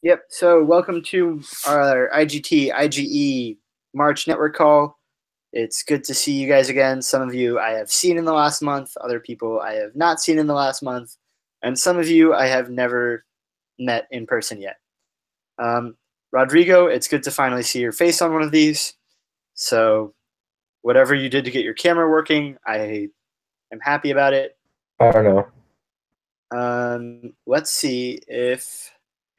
Yep. So welcome to our iGTGE March network call. It's good to see you guys again. Some of you I have seen in the last month, other people I have not seen in the last month, and some of you I have never met in person yet. Rodrigo, it's good to finally see your face on one of these. So whatever you did to get your camera working, I am happy about it. I don't know. Let's see if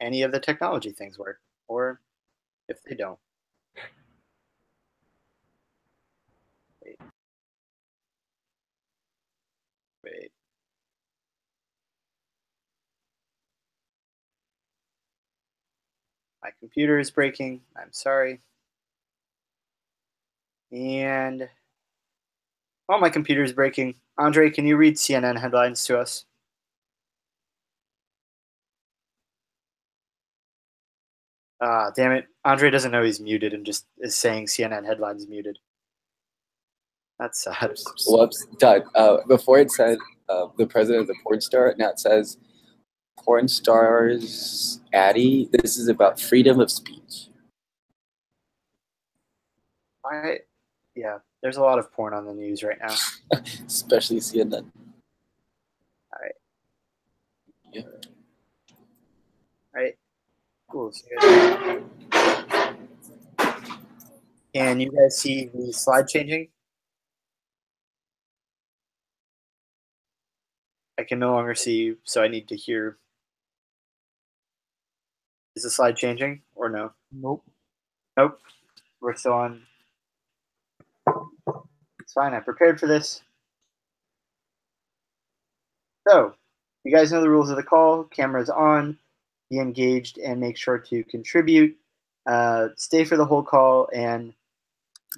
any of the technology things work, or if they don't. Wait. My computer is breaking. I'm sorry. And while my computer is breaking, Andre, can you read CNN headlines to us? Ah, damn it. Andre doesn't know he's muted and just is saying CNN headlines muted. That's sad. Whoops, Doug. Before it said the president of the porn star, now it says porn stars Addy. This is about freedom of speech. Yeah, there's a lot of porn on the news right now. Especially CNN. All right. Yeah. All right. Cool. Can you guys see the slide changing? I can no longer see you, so I need to hear. Is the slide changing or no? Nope. Nope. We're still on. It's fine. I prepared for this. So, you guys know the rules of the call. Camera's on. Be engaged and make sure to contribute. Stay for the whole call and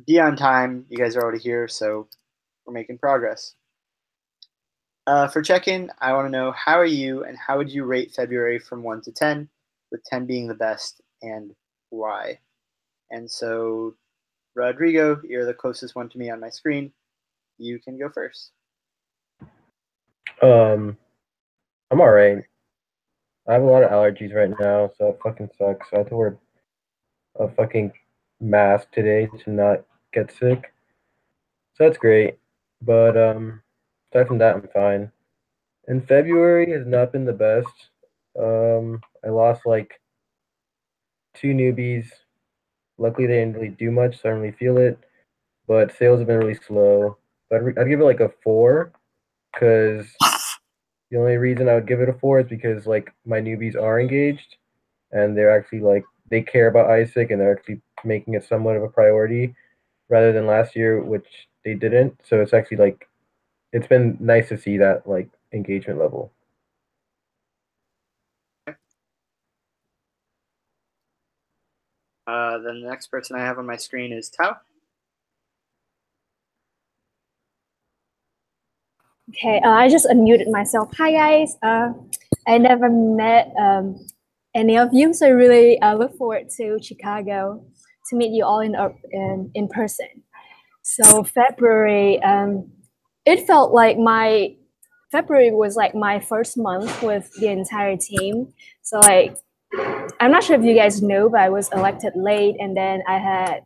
be on time. You guys are already here, so we're making progress. For check-in, I want to know how are you and how would you rate February from 1 to 10, with 10 being the best and why? And so, Rodrigo, you're the closest one to me on my screen. You can go first. I'm alright. I have a lot of allergies right now, so it fucking sucks. I have to wear a fucking mask today to not get sick. So that's great. But aside from that, I'm fine. And February has not been the best. I lost like 2 newbies. Luckily, they didn't really do much, so I don't really feel it. But sales have been really slow. But I'd give it like a 4, because the only reason I would give it a 4 is because like my newbies are engaged, and they're actually like they care about Isaac, and they're actually making it somewhat of a priority, rather than last year, which they didn't. So it's actually like it's been nice to see that like engagement level. Then the next person I have on my screen is Tao. Okay, I just unmuted myself. Hi guys. I never met any of you, so I really look forward to Chicago to meet you all in person. So February, it felt like February was like my first month with the entire team. So like, I'm not sure if you guys know, but I was elected late, and then I had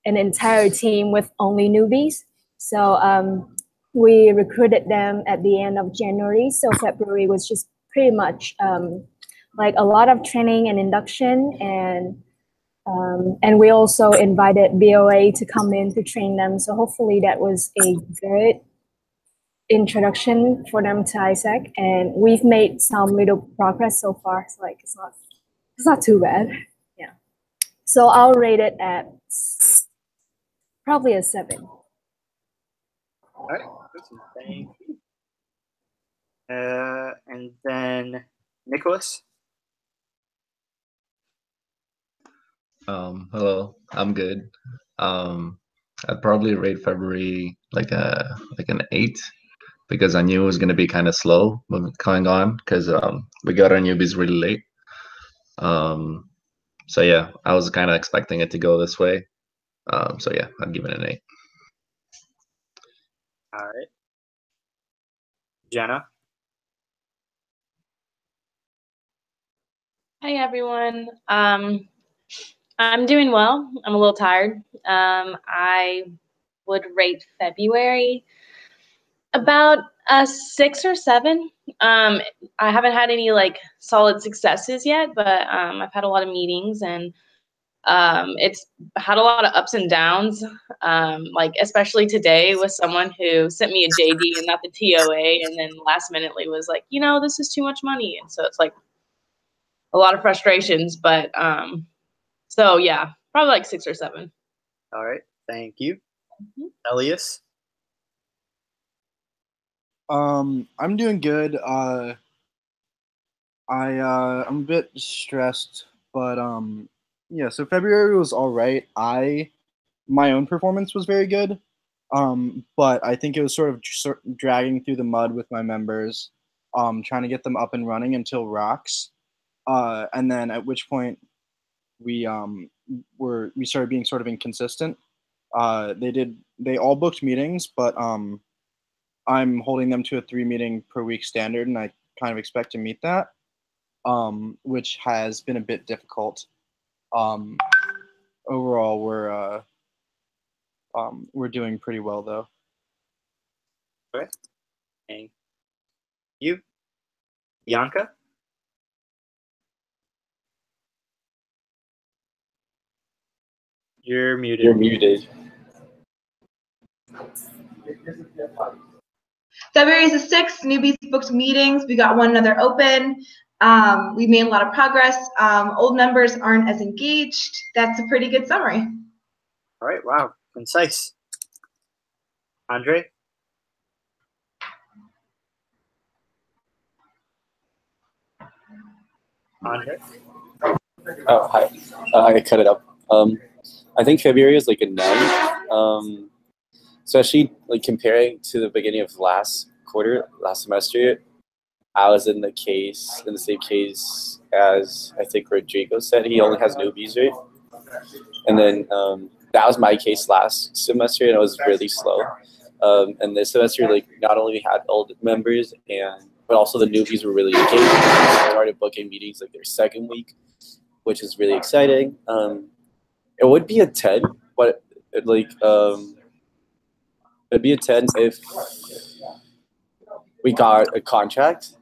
an entire team with only newbies. So we recruited them at the end of January. So February was just pretty much like a lot of training and induction, and we also invited BOA to come in to train them. So hopefully that was a good introduction for them to Isaac, and we've made some little progress so far. So like it's not too bad. Yeah. So I'll rate it at probably a 7. All right. Thank you. And then Nicholas. Hello, I'm good. I'd probably rate February like an 8, because I knew it was gonna be kind of slow going on, because we got our newbies really late. So yeah, I was kind of expecting it to go this way. So yeah, I'd give it an 8. All right. Jenna. Hi everyone. I'm doing well. I'm a little tired. I would rate February about a 6 or 7. I haven't had any like solid successes yet, but I've had a lot of meetings and it's had a lot of ups and downs. Like especially today with someone who sent me a JD and not the TOA, and then last minutely was like, this is too much money, and so it's like a lot of frustrations, but so yeah, probably like 6 or 7. All right, thank you. Mhm. Elias? I'm doing good. I'm a bit stressed, but yeah. So February was all right. My own performance was very good. But I think it was sort of dragging through the mud with my members, trying to get them up and running until rocks. And then at which point we started being sort of inconsistent. They all booked meetings, but I'm holding them to a 3 meeting per week standard, and I kind of expect to meet that, which has been a bit difficult. Um, Overall, we're doing pretty well though. Okay. Thank you. Bianca? You're muted. You're muted. February is the 6th. Newbies booked meetings. We got one another open. We made a lot of progress. Old members aren't as engaged. That's a pretty good summary. All right. Wow. Concise. Andre? Andre? Oh, hi. I cut it up. I think February is like a 9. Especially like comparing to the beginning of last semester. I was in the same case as I think Rodrigo said. He only has newbies, right? And then that was my case last semester, and it was really slow. And this semester, like not only we had old members but also the newbies were really engaged. They started booking meetings like their second week, which is really exciting. It would be a 10, but it'd be a 10 if we got a contract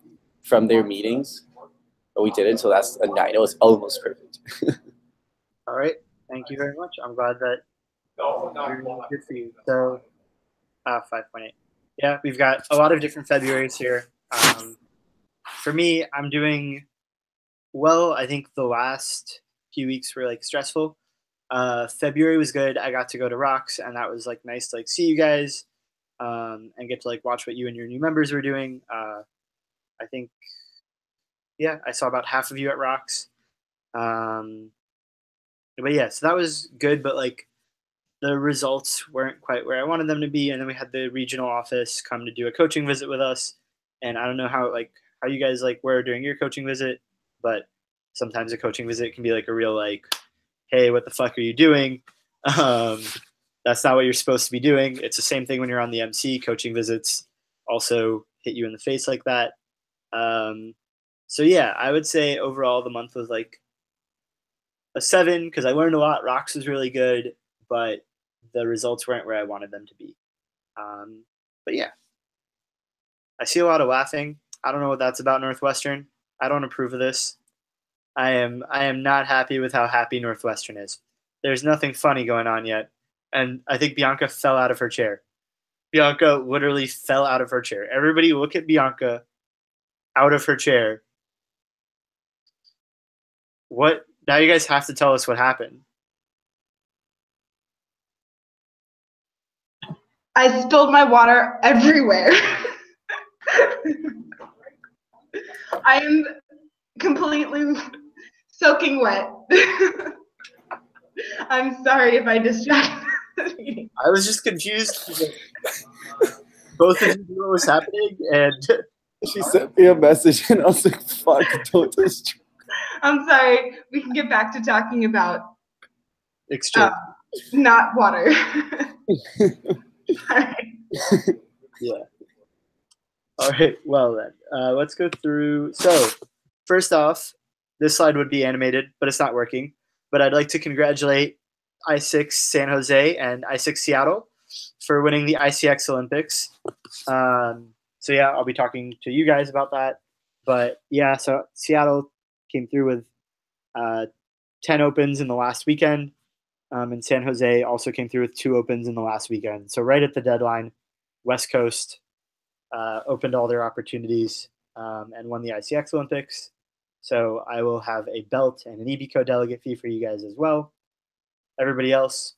from their meetings, but we didn't, so that's a 9. It was almost perfect. All right. Thank you very much. I'm glad that you're good for you. So, 5.8. Yeah, we've got a lot of different Februarys here. For me, I'm doing well. I think the last few weeks were like stressful. February was good. I got to go to Rocks, and that was like nice to like see you guys and get to like watch what you and your new members were doing. I think, yeah, I saw about half of you at Rocks. But yeah, so that was good, but like the results weren't quite where I wanted them to be. And then we had the regional office come to do a coaching visit with us. And I don't know how you guys like were during your coaching visit, but sometimes a coaching visit can be like a real like, hey, what the fuck are you doing? That's not what you're supposed to be doing. It's the same thing when you're on the MC. Coaching visits also hit you in the face like that. So yeah, I would say overall the month was like a 7 because I learned a lot. Rocks was really good, but the results weren't where I wanted them to be. But yeah, I see a lot of laughing. I don't know what that's about, Northwestern. I don't approve of this. I am not happy with how happy Northwestern is. There's nothing funny going on yet. And I think Bianca fell out of her chair. Bianca literally fell out of her chair. Everybody look at Bianca out of her chair. What? Now you guys have to tell us what happened. I spilled my water everywhere. I am completely soaking wet. I'm sorry if I distracted the meeting. I was just confused. Both of you knew what was happening, and She sent me a message, and I was like, "Fuck, don't distract." I'm sorry. We can get back to talking about exchange. not water. All right. Yeah. All right. Well then, let's go through. So, first off, this slide would be animated, but it's not working. But I'd like to congratulate I6 San Jose and I6 Seattle for winning the ICX Olympics. So yeah, I'll be talking to you guys about that. But yeah, so Seattle came through with 10 opens in the last weekend. And San Jose also came through with 2 opens in the last weekend. So right at the deadline, West Coast opened all their opportunities and won the ICX Olympics. So I will have a belt and an EBCO delegate fee for you guys as well. Everybody else,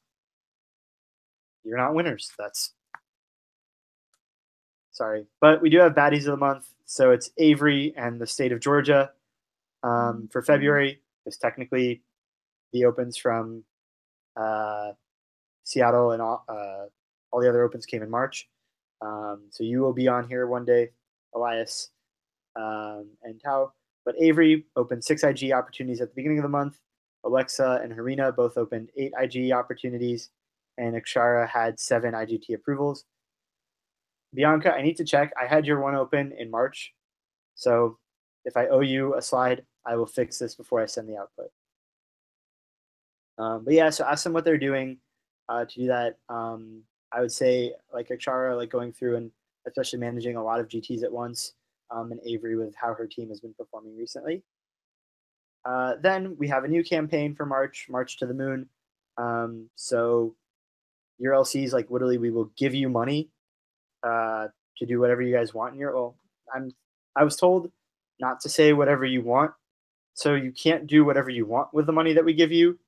you're not winners. That's sorry. But we do have baddies of the month. So it's Avery and the state of Georgia for February. It's technically the opens from Seattle and all the other opens came in March. So you will be on here one day, Elias and Tao. But Avery opened 6 IG opportunities at the beginning of the month. Alexa and Harina both opened 8 IG opportunities, and Akshara had 7 IGT approvals. Bianca, I need to check. I had your one open in March. So if I owe you a slide, I will fix this before I send the output. But yeah, so ask them what they're doing to do that. I would say like Akshara, like going through and especially managing a lot of GTs at once, and Avery with how her team has been performing recently. Then we have a new campaign for March to the Moon. So your LCs, like literally, we will give you money to do whatever you guys want in your. Well, I was told not to say whatever you want, so you can't do whatever you want with the money that we give you.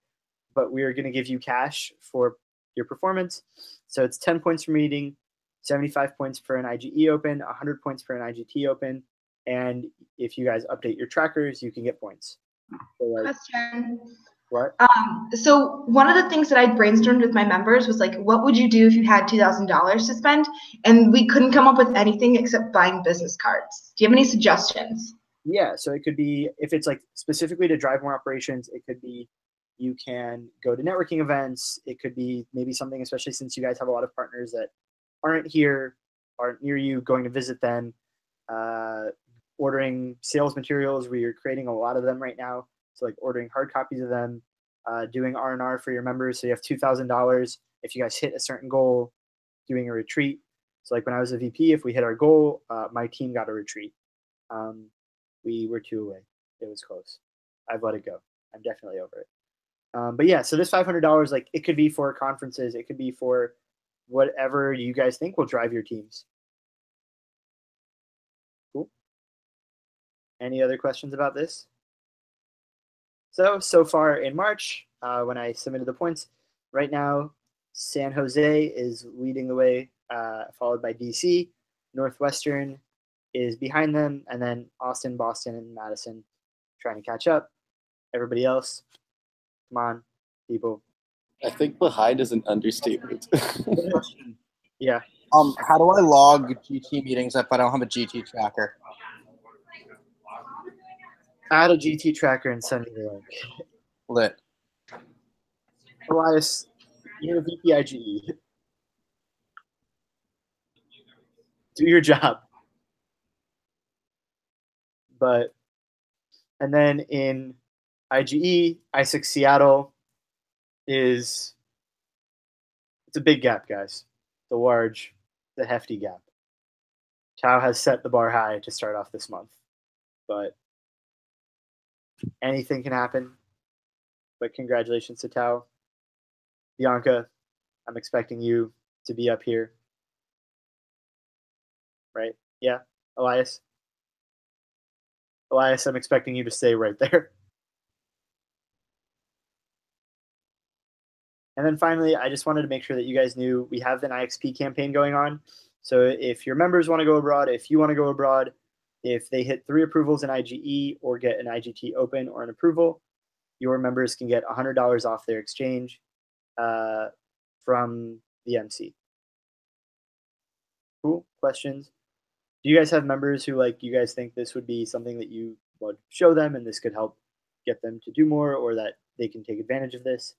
But we are going to give you cash for your performance. So it's 10 points for meeting, 75 points for an IGE open, 100 points for an IGT open. And if you guys update your trackers, you can get points. So like, Question. What? So one of the things that I brainstormed with my members was like, what would you do if you had $2,000 to spend? And we couldn't come up with anything except buying business cards. Do you have any suggestions? Yeah, so it could be, if it's like specifically to drive more operations, it could be you can go to networking events. It could be maybe something, especially since you guys have a lot of partners that aren't here, aren't near you, going to visit them, ordering sales materials. We are creating a lot of them right now. So like ordering hard copies of them, doing R&R for your members. So you have $2,000. If you guys hit a certain goal, doing a retreat. So like when I was a VP, if we hit our goal, my team got a retreat. We were 2 away. It was close. I've let it go. I'm definitely over it. But yeah, so this $500, like it could be for conferences. It could be for whatever you guys think will drive your teams. Cool. Any other questions about this? So far in March, when I submitted the points, right now, San Jose is leading the way, followed by DC. Northwestern is behind them, and then Austin, Boston, and Madison trying to catch up. Everybody else, come on, people. I think behind is an understatement. Yeah. How do I log GT meetings if I don't have a GT tracker? Add a GT tracker and send me the link. Lit. Elias, you're a VP IGE. Do your job. But, and then in IGE, I6 Seattle it's a big gap, guys. The hefty gap. Tao has set the bar high to start off this month, but anything can happen. But congratulations to Tao. Bianca, I'm expecting you to be up here. Right? Yeah, Elias? Elias, I'm expecting you to stay right there. And then finally, I just wanted to make sure that you guys knew we have an IXP campaign going on. So if your members want to go abroad, if you want to go abroad, if they hit 3 approvals in IGE or get an IGT open or an approval, your members can get $100 off their exchange from the MC. Cool. Questions? Do you guys have members who you guys think this would be something that you would show them and this could help get them to do more, or that they can take advantage of this?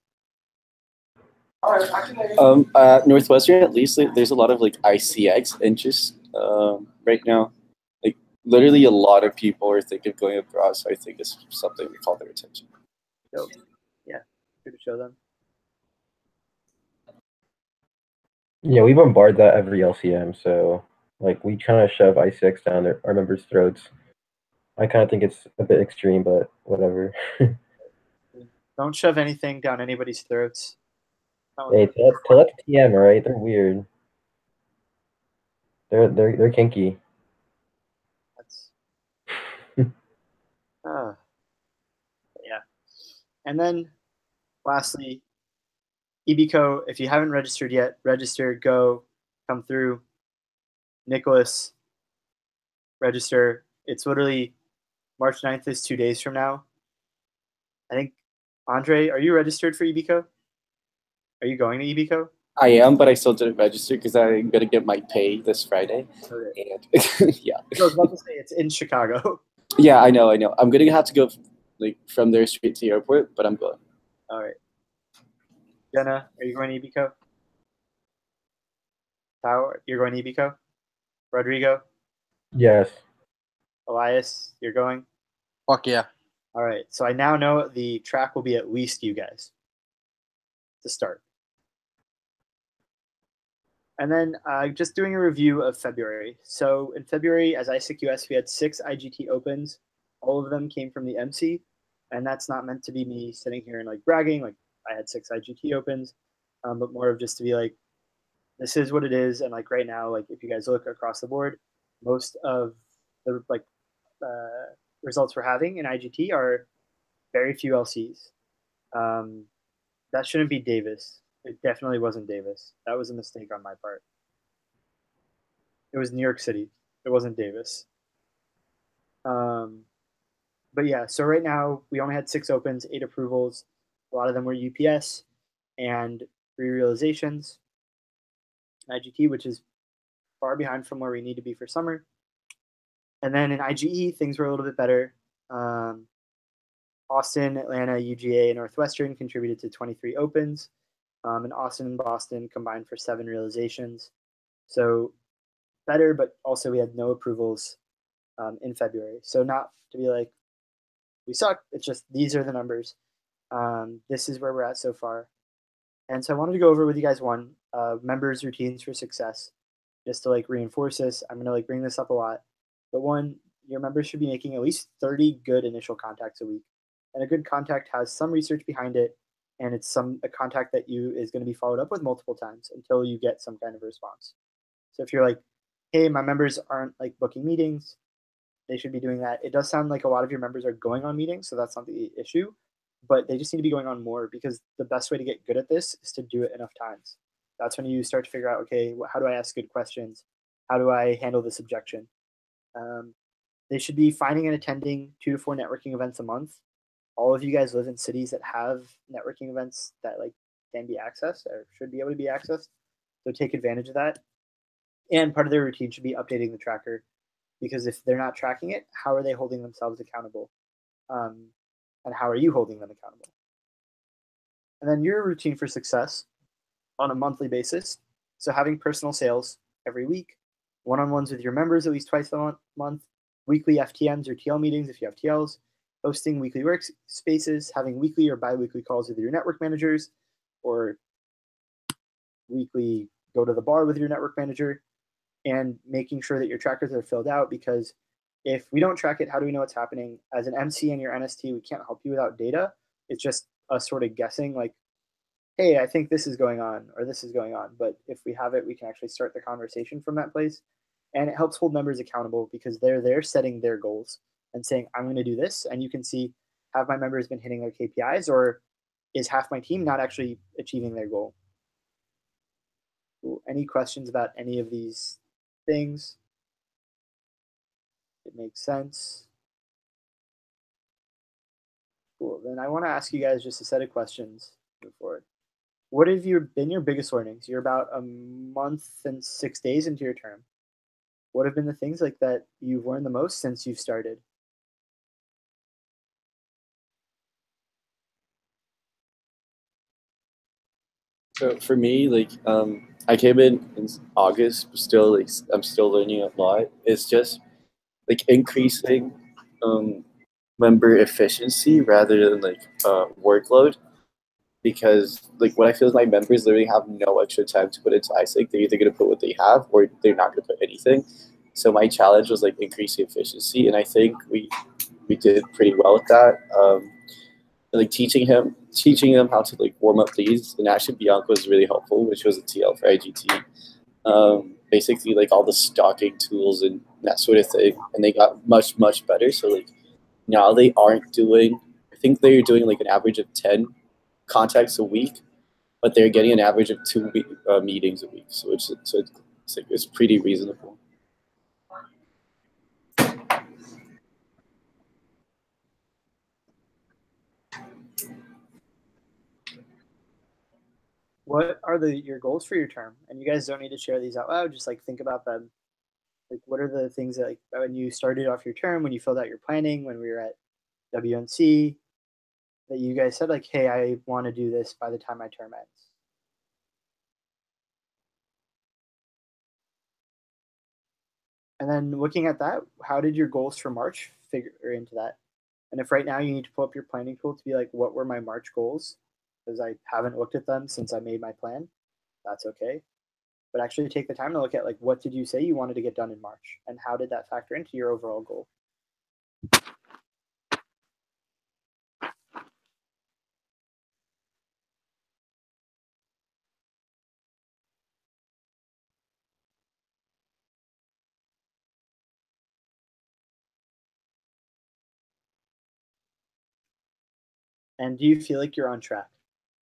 Northwestern, at least, there's a lot of ICX interest right now. literally a lot of people are thinking of going abroad, so I think it's something to call their attention. Dope. Yeah, good to show them. Yeah, we bombard that every LCM, so like we kind of shove I6 down our members' throats. I kind of think it's a bit extreme, but whatever. Don't shove anything down anybody's throats. Hey, tell that to TM, alright? They're weird. They're kinky. That's yeah. And then lastly, EBCO, if you haven't registered yet, register, go, come through. Nicholas, register. It's literally March 9th is 2 days from now. I think, Andre, are you registered for EBCO? Are you going to EBCO? I am, but I still didn't register because I'm gonna get my pay this Friday. Okay. And yeah. I was about to say it's in Chicago. Yeah, I know. I'm gonna have to go like from there straight to the airport, but I'm going. All right. Jenna, are you going to EBCO? Tao, you're going to EBCO? Rodrigo? Yes. Elias, you're going? Fuck yeah. All right. So I now know the track will be at least you guys to start. And then just doing a review of February. So in February, as ISIC US, we had 6 IGT opens. All of them came from the MC. And that's not meant to be me sitting here and like bragging, like I had 6 IGT opens, but more of just to be like, this is what it is. And like right now, like if you guys look across the board, most of the like results we're having in IGT are very few LCs. That shouldn't be Davis. It definitely wasn't Davis. That was a mistake on my part. It was New York City. It wasn't Davis. But yeah, so right now we only had 6 opens, 8 approvals. A lot of them were UPS and 3 realizations. IGT, which is far behind from where we need to be for summer. And then in IGE, things were a little bit better. Austin, Atlanta, UGA, and Northwestern contributed to 23 opens. And Austin and Boston combined for 7 realizations. So better, but also we had no approvals in February. So not to be like, we suck. It's just these are the numbers. This is where we're at so far. And so I wanted to go over with you guys one, members' routines for success, just to like reinforce this. I'm going to like bring this up a lot. But one, your members should be making at least 30 good initial contacts a week. And a good contact has some research behind it, and it's a contact that is going to be followed up with multiple times until you get some kind of response. So if you're like, hey, my members aren't like booking meetings, they should be doing that. It does sound like a lot of your members are going on meetings, so that's not the issue, but they just need to be going on more, because the best way to get good at this is to do it enough times. That's when you start to figure out, okay, how do I ask good questions? How do I handle this objection? They should be finding and attending 2 to 4 networking events a month. All of you guys live in cities that have networking events that like can be accessed or should be able to be accessed. So take advantage of that. And part of their routine should be updating the tracker, because if they're not tracking it, how are they holding themselves accountable? And how are you holding them accountable? And then your routine for success on a monthly basis. So having personal sales every week, one-on-ones with your members at least twice a month, weekly FTMs or TL meetings if you have TLs, hosting weekly workspaces, having weekly or bi-weekly calls with your network managers, or weekly go to the bar with your network manager, and making sure that your trackers are filled out, because if we don't track it, how do we know what's happening? As an MC and your NST, we can't help you without data. It's just us sort of guessing like, hey, I think this is going on or this is going on. But if we have it, we can actually start the conversation from that place. And it helps hold members accountable, because they're setting their goals and saying, I'm going to do this. And you can see, have my members been hitting their KPIs, or is half my team not actually achieving their goal? Cool. Any questions about any of these things? It makes sense. Cool. Then I want to ask you guys just a set of questions move forward. What have been your biggest learnings? You're about a month and 6 days into your term. What have been the things like that you've learned the most since you've started? So for me, like I came in August, still like I'm still learning a lot. It's just like increasing member efficiency rather than like workload. Because like what I feel is my members literally have no extra time to put into iSig. They're either going to put what they have or they're not going to put anything. So my challenge was like increasing efficiency, and I think we did pretty well with that. Like teaching them how to like warm up these, and actually Bianca was really helpful, which was a TL for IGT. Basically like all the stocking tools and that sort of thing, and they got much better. So like now they aren't doing. I think they're doing like an average of 10 contacts a week, but they're getting an average of 2 meetings a week. So it's pretty reasonable. What are your goals for your term? And you guys don't need to share these out loud. Just like think about them. Like, what are the things that like when you started off your term, when you filled out your planning, when we were at WNC, that you guys said like, hey, I want to do this by the time my term ends? And then looking at that, how did your goals for March figure into that? And if right now you need to pull up your planning tool to be like, what were my March goals? Because I haven't looked at them since I made my plan, that's okay. But actually take the time to look at like, what did you say you wanted to get done in March? And how did that factor into your overall goal? And do you feel like you're on track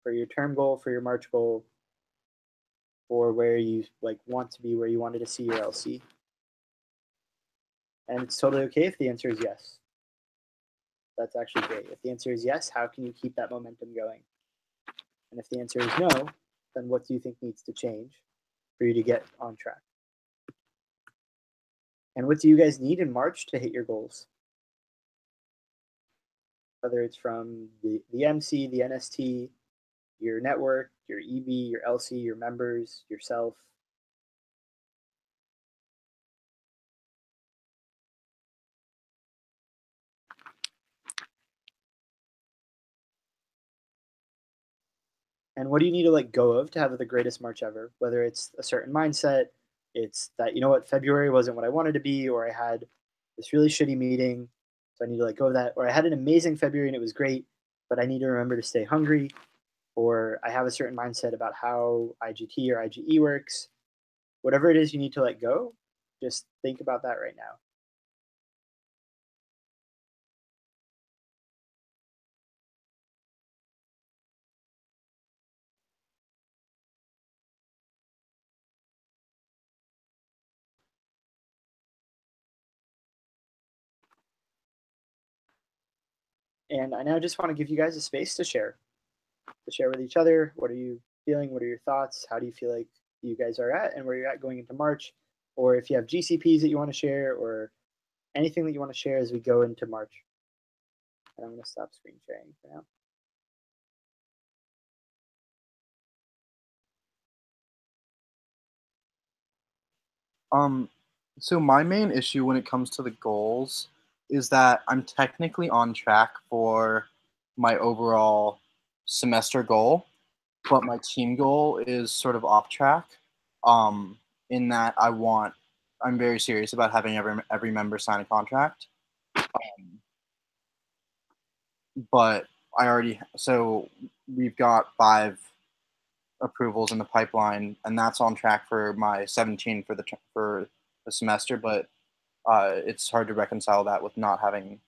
for your term goal, for your March goal, for where you like want to be, where you wanted to see your LC? And it's totally okay if the answer is yes. That's actually great. If the answer is yes, how can you keep that momentum going? And if the answer is no, then what do you think needs to change for you to get on track? And what do you guys need in March to hit your goals? Whether it's from the MC, the NST, your network, your EB, your LC, your members, yourself. And what do you need to let go of to have the greatest March ever? Whether it's a certain mindset, it's that, you know what, February wasn't what I wanted to be, or I had this really shitty meeting, so I need to let go of that. Or I had an amazing February and it was great, but I need to remember to stay hungry. Or I have a certain mindset about how IGT or IGE works. Whatever it is you need to let go, just think about that right now. And I now just want to give you guys a space to share with each other. What are you feeling? What are your thoughts? How do you feel like you guys are at and where you're at going into March? Or if you have GCPs that you want to share or anything that you want to share as we go into March. And I'm going to stop screen sharing for now. So my main issue when it comes to the goals is that I'm technically on track for my overall semester goal, but my team goal is sort of off track. In that I'm very serious about having every member sign a contract. But we've got 5 approvals in the pipeline, and that's on track for my 17 for the semester. But it's hard to reconcile that with not having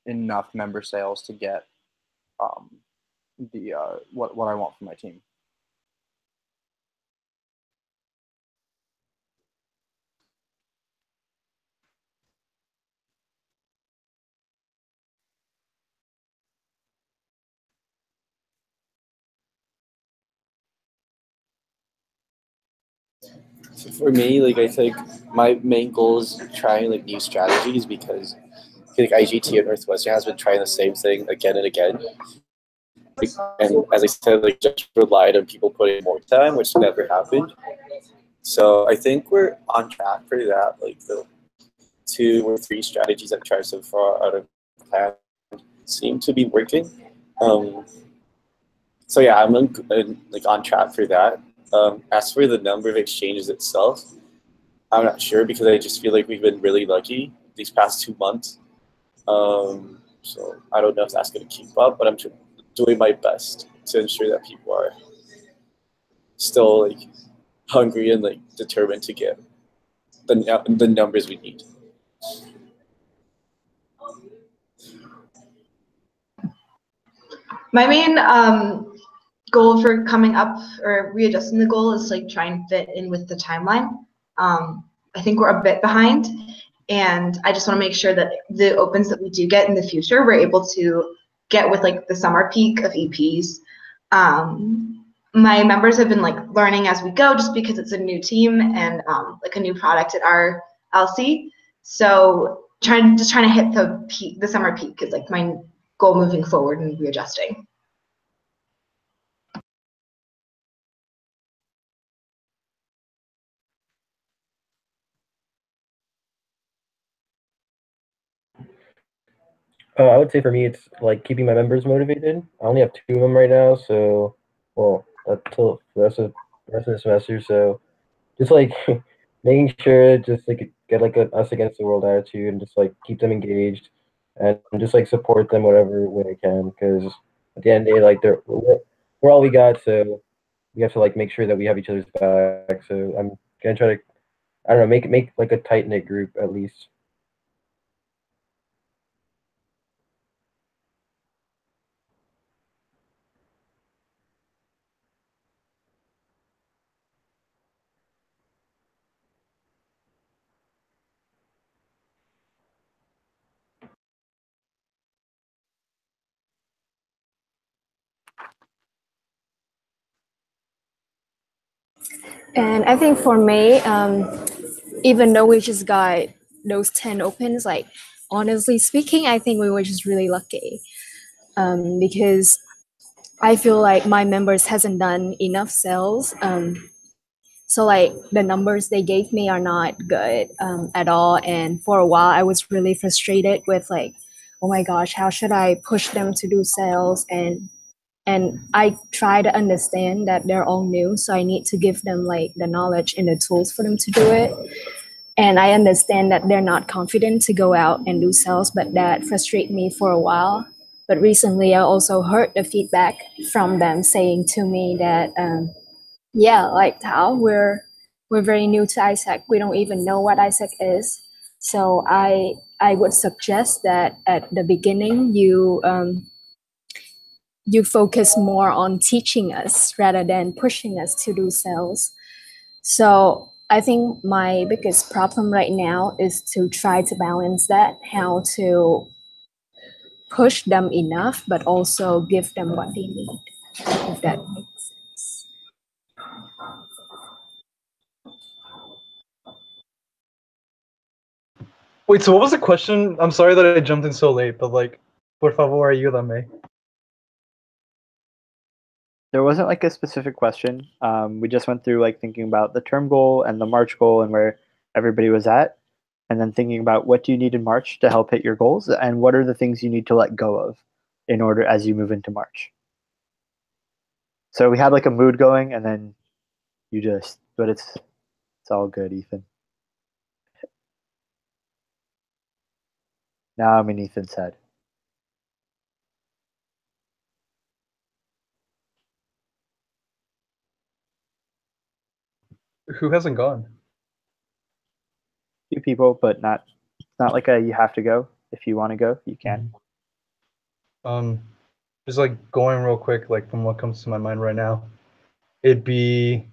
enough member sales to get what I want from my team. For me, like I think my main goal is trying like new strategies, because I feel like IGT and Northwestern has been trying the same thing again and again. And as I said, like just relied on people putting more time, which never happened. So I think we're on track for that, like 2 or 3 strategies I've tried so far out of plan seem to be working. So yeah, I'm on track for that. As for the number of exchanges itself, I'm not sure because I just feel like we've been really lucky these past 2 months. So I don't know if that's going to keep up, but I'm doing my best to ensure that people are still like hungry and like determined to get the numbers we need. My main goal for coming up or readjusting the goal is like try and fit in with the timeline. I think we're a bit behind, and I just want to make sure that the opens that we do get in the future, we're able to get with like the summer peak of EPs. My members have been like learning as we go, just because it's a new team and like a new product at our LC. So trying to hit the summer peak is like my goal moving forward and readjusting. I would say for me, it's like keeping my members motivated. I only have 2 of them right now, so until the rest of the semester. So just like making sure, just like get like a us against the world attitude, and just like keep them engaged, and just like support them whatever way I can. Because at the end of the day, like we're all we got, so we have to like make sure that we have each other's back. So I'm gonna try to, I don't know, make like a tight knit group at least. And I think for me, even though we just got those 10 opens, like honestly speaking, I think we were just really lucky, because I feel like my members hasn't done enough sales. So like the numbers they gave me are not good at all. And for a while, I was really frustrated with like, oh my gosh, how should I push them to do sales? And I try to understand that they're all new, so I need to give them like the knowledge and the tools for them to do it. And I understand that they're not confident to go out and do sales, but that frustrated me for a while. But recently, I also heard the feedback from them saying to me that, yeah, like Tao, we're very new to ISAC. We don't even know what ISAC is. So I would suggest that at the beginning, you focus more on teaching us rather than pushing us to do sales. So I think my biggest problem right now is to try to balance that, how to push them enough, but also give them what they need, if that makes sense. Wait, so what was the question? I'm sorry that I jumped in so late, but like, por favor, ayúdame. There wasn't like a specific question. We just went through like thinking about the term goal and the March goal and where everybody was at, and then thinking about what do you need in March to help hit your goals, and what are the things you need to let go of in order as you move into March. So we had like a mood going, and then but it's all good, Ethan. Now I'm in Ethan's head. Who hasn't gone? Few people, but not like you have to go. If you want to go, you can. Just like going real quick, like from what comes to my mind right now, it'd be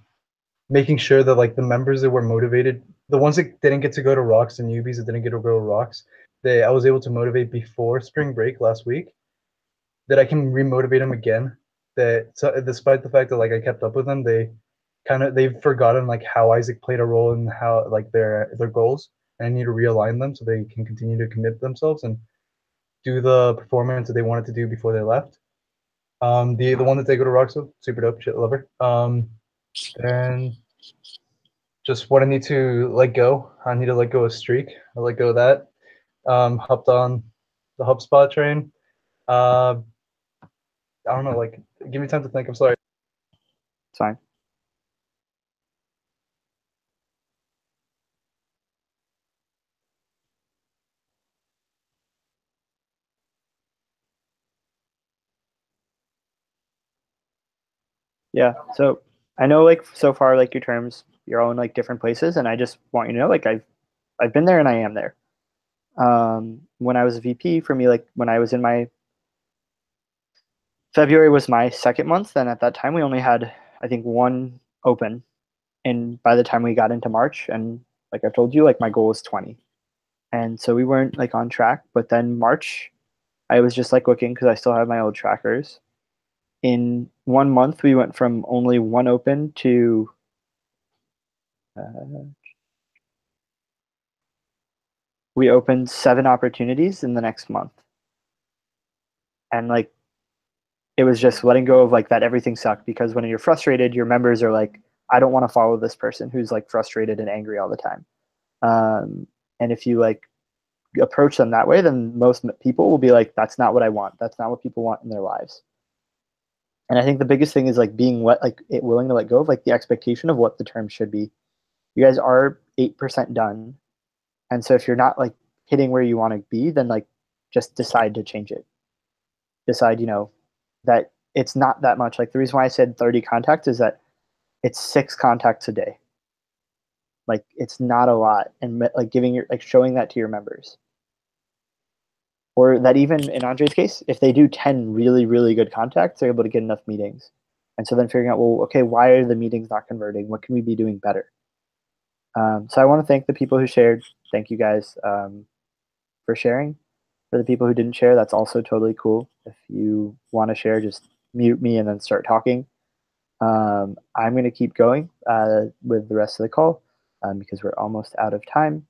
making sure that like the members that were motivated, the ones that didn't get to go to Rocks, the newbies that didn't get to go to Rocks, I was able to motivate before spring break last week, that I can remotivate them again. That so, despite the fact that like I kept up with them, they've forgotten like how Isaac played a role in how like their goals, and I need to realign them so they can continue to commit themselves and do the performance that they wanted to do before they left. The one that they go to Rocks with, super dope, shit lover. And just what I need to let go. I need to let go of streak. I let go of that. Hopped on the HubSpot train. I don't know, like, give me time to think. I'm sorry. It's fine. Yeah. So I know, like, so far, like, your terms, you're all in like different places, and I just want you to know, like, I've been there and I am there. When I was a VP, for me, like when I was in my February was my second month, and at that time we only had, I think, one open. And by the time we got into March, and like I've told you, like my goal was 20. And so we weren't like on track. But then March, I was just like looking because I still have my old trackers. In 1 month, we went from only one open to we opened 7 opportunities in the next month. And like it was just letting go of like that everything sucked, because when you're frustrated, your members are like, I don't want to follow this person who's like frustrated and angry all the time. And if you like approach them that way, then most people will be like, that's not what I want. That's not what people want in their lives. And I think the biggest thing is like being willing to let go of like the expectation of what the term should be. You guys are 8% done. And so if you're not like hitting where you want to be, then like just decide to change it. Decide, that it's not that much. Like the reason why I said 30 contacts is that it's 6 contacts a day. Like it's not a lot. And like showing that to your members. Or that even in Andre's case, if they do 10 really, really good contacts, they're able to get enough meetings. And so then figuring out, well, okay, why are the meetings not converting? What can we be doing better? So I want to thank the people who shared. Thank you guys for sharing. For the people who didn't share, that's also totally cool. If you want to share, just mute me and then start talking. I'm going to keep going with the rest of the call because we're almost out of time.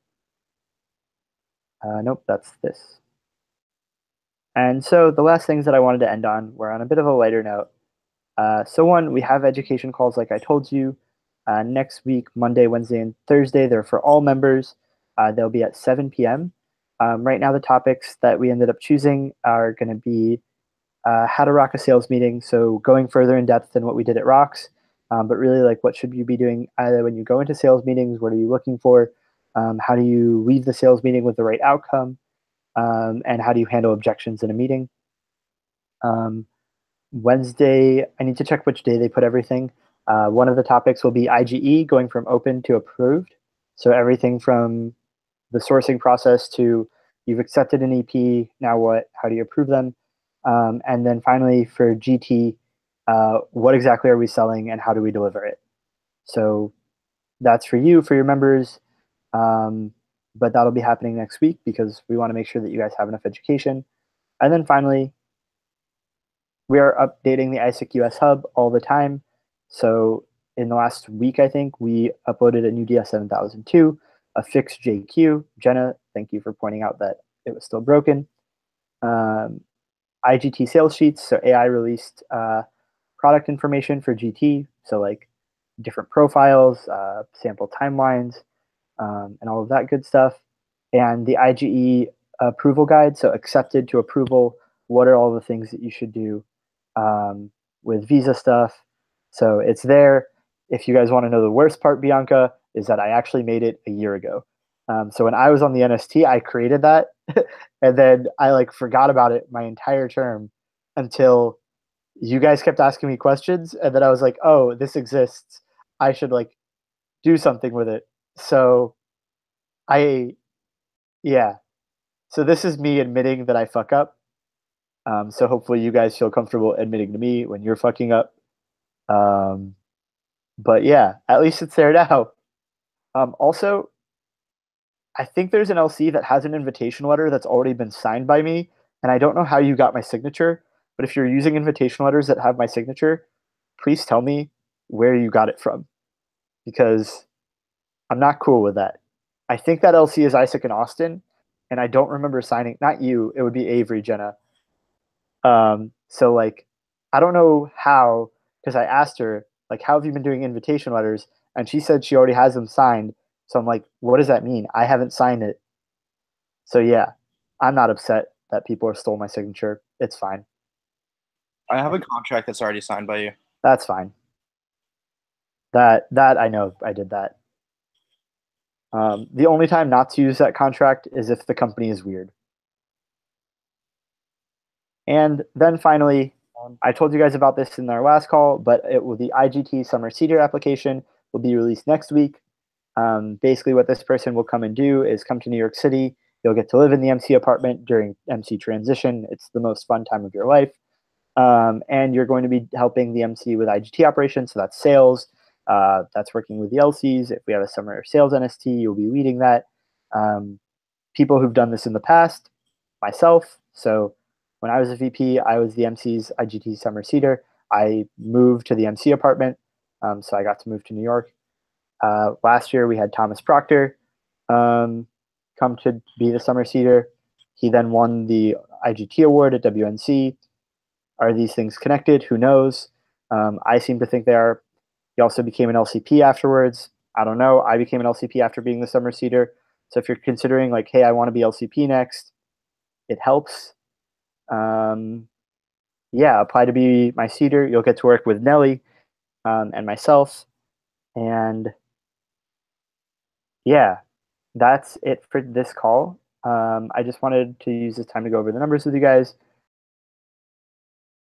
Nope, that's this. And so the last things that I wanted to end on were on a bit of a lighter note. So one, we have education calls like I told you. Next week, Monday, Wednesday, and Thursday, they're for all members. They'll be at 7 p.m. Right now, the topics that we ended up choosing are going to be how to rock a sales meeting. So going further in depth than what we did at Rocks, but really like what should you be doing either when you go into sales meetings, what are you looking for? How do you leave the sales meeting with the right outcome? And how do you handle objections in a meeting? Wednesday, I need to check which day they put everything. One of the topics will be iGTGE, going from open to approved. So everything from the sourcing process to you've accepted an EP, now what? How do you approve them? And then finally for GT, what exactly are we selling and how do we deliver it? So that's for you, for your members. But that'll be happening next week because we want to make sure that you guys have enough education. And then finally, we are updating the ISIC US hub all the time. So in the last week, I think, we uploaded a new DS7002, a fixed JQ. Jenna, thank you for pointing out that it was still broken. IGT sales sheets, so AI released product information for GT, so like different profiles, sample timelines, and all of that good stuff. And the IGE approval guide, so accepted to approval, what are all the things that you should do with visa stuff. So it's there. If you guys want to know the worst part, Bianca, is that I actually made it a year ago. So when I was on the NST, I created that, and then I like forgot about it my entire term until you guys kept asking me questions, and then I was like, oh, this exists. I should like do something with it. So yeah. So this is me admitting that I fuck up. So hopefully you guys feel comfortable admitting to me when you're fucking up. But yeah, at least it's there now. Also, I think there's an LC that has an invitation letter that's already been signed by me, and I don't know how you got my signature, but if you're using invitation letters that have my signature, please tell me where you got it from, because I'm not cool with that. I think that LC is Isaac and Austin, and I don't remember signing, not you, it would be Avery, Jenna. So like, I don't know how, because I asked her, like, how have you been doing invitation letters? And she said she already has them signed. So I'm like, what does that mean? I haven't signed it. So yeah, I'm not upset that people have stole my signature. It's fine. I have a contract that's already signed by you. That's fine. That I know I did that. The only time not to use that contract is if the company is weird. And then finally, I told you guys about this in our last call, but the IGT Summer Cedar application will be released next week. Basically, what this person will come and do is come to New York City. You'll get to live in the MC apartment during MC transition. It's the most fun time of your life. And you're going to be helping the MC with IGT operations. So that's sales. That's working with the LCs. If we have a summer sales NST, you'll be leading that. People who've done this in the past, myself. So when I was a VP, I was the MC's IGT Summer Cedar. I moved to the MC apartment, so I got to move to New York. Last year, we had Thomas Proctor come to be the Summer Cedar. He then won the IGT award at WNC. Are these things connected? Who knows? I seem to think they are. He also became an LCP afterwards. I don't know. I became an LCP after being the Summer Cedar. So if you're considering like, hey, I want to be LCP next, it helps. Yeah, apply to be my Cedar. You'll get to work with Nelly and myself. And yeah, that's it for this call. I just wanted to use this time to go over the numbers with you guys.